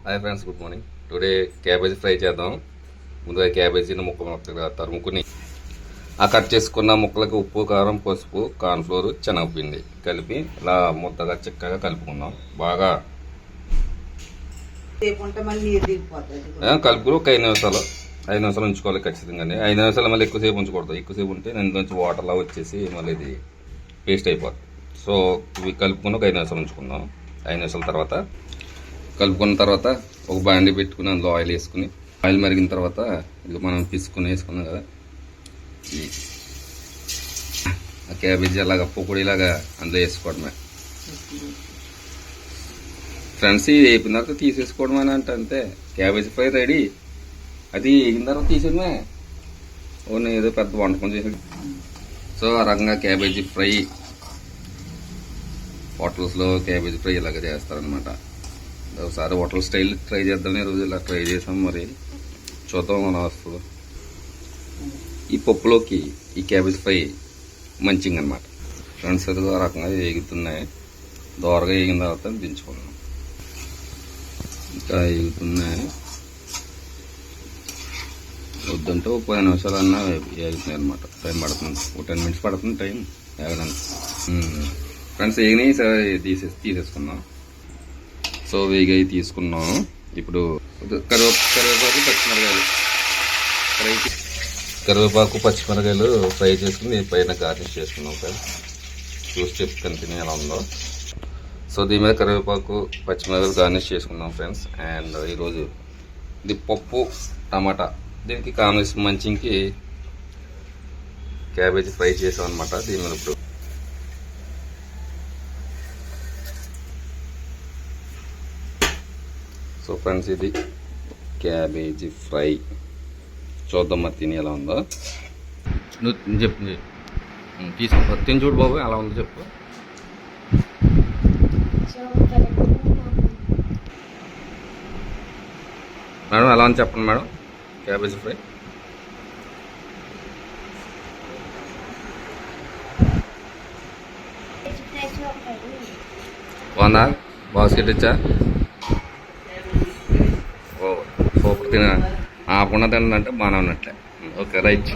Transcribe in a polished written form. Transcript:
Hi friends, good morning. Today cabbage fry చేద్దాం. ముందుగా క్యాబేజీని ముక్కలుగా తరుముకుని ఆ కట్ చేసుకున్న ముక్కలకి ఉప్పు, కారం, పసుపు, కార్న్ఫ్లోర్, శనగపిండి కలిపి ఇలా ముద్దగా చిక్కగా కలుపుకుందాం. బాగా కలుపుకుని ఒక 5 నిమిషాలు ఉంచుకోవాలి ఖచ్చితంగా. 5 నిమిషాలు మళ్ళీ ఎక్కువసేపు ఉంచకూడదు. ఎక్కువసేపు ఉంటే నుంచి వాటర్లా వచ్చేసి మళ్ళీ ఇది పేస్ట్ అయిపోతుంది. సో ఇవి కలుపుకుని ఒక 5 నిమిషాలు ఉంచుకుందాం. 5 నిమిషాల తర్వాత కలుపుకున్న తర్వాత ఒక బాండీ పెట్టుకుని అందులో ఆయిల్ వేసుకుని, ఆయిల్ మరిగిన తర్వాత ఇది మనం పిసుకుని వేసుకున్నాం కదా, ఆ క్యాబేజీ అలాగా పొడిలాగా అందులో వేసుకోవడమే ఫ్రెండ్స్. ఇది వేపిన తర్వాత తీసేసుకోవడం అని అంతే. Cabbage fry ready. అది వేగిన తర్వాత తీసేయడమే. ఓన్లీ ఏదో పెద్ద వంటకం చేసేది. సో ఆ రకంగా క్యాబేజీ ఫ్రై హోటల్స్లో క్యాబేజీ ఫ్రై ఇలాగ చేస్తారనమాట. ఒకసారి హోటల్ స్టైల్ ట్రై చేద్దాం. ఈ రోజు ఇలా ట్రై చేసాం, మరి చూద్దాం మన వస్తుంది. ఈ పప్పులోకి ఈ క్యాబేజ్ ఫ్రై మంచిగా అనమాట ఫ్రెండ్స్. అది ఆ రకంగా వేగుతున్నాయి. దోరగా వేగిన తర్వాత దించుకున్నాం. ఇంకా వేగుతున్నాయి. వద్దంటే ఒక 10 నిమిషాలు అన్నా వేగుతున్నాయి అనమాట. టైం పడుతుంది, ఒక 10 మినిట్స్ పడుతుంది టైం వేగడానికి ఫ్రెండ్స్. వేగినాయి తీసేసుకుందాం. సో వేగాయి తీసుకున్నాం. ఇప్పుడు కరివేపాకు పచ్చిమిరకాయలు ఫ్రై చేసుకుని పైన గార్నిష్ చేసుకున్నాం సార్. చూసి చెప్తాను తిని ఎలా ఉందో. సో దీని మీద కరివేపాకు పచ్చిమిరకాయలు గార్నిష్ చేసుకున్నాం ఫ్రెండ్స్. అండ్ ఈరోజు ఇది పప్పు టమాటా, దీనికి కాంబినేషన్ మంచికి క్యాబేజీ ఫ్రై చేసాం అనమాట. దీని మీద ఇప్పుడు సో ఫ్రెండ్స్ ఇది క్యాబేజీ ఫ్రై. చూద్దాం మరి తిని ఎలా ఉందో. నువ్వు చెప్పు, తీసుకో తిని చూడు బాబు ఎలా ఉందో చెప్పు. మేడం ఎలా ఉంది చెప్పండి మేడం క్యాబేజీ ఫ్రై. బాగుందా? బాస్కెట్ ఇచ్చా. సూపర్. తిన ఆపకుండా తినంటే బాగానే ఉన్నట్లే. Okay right.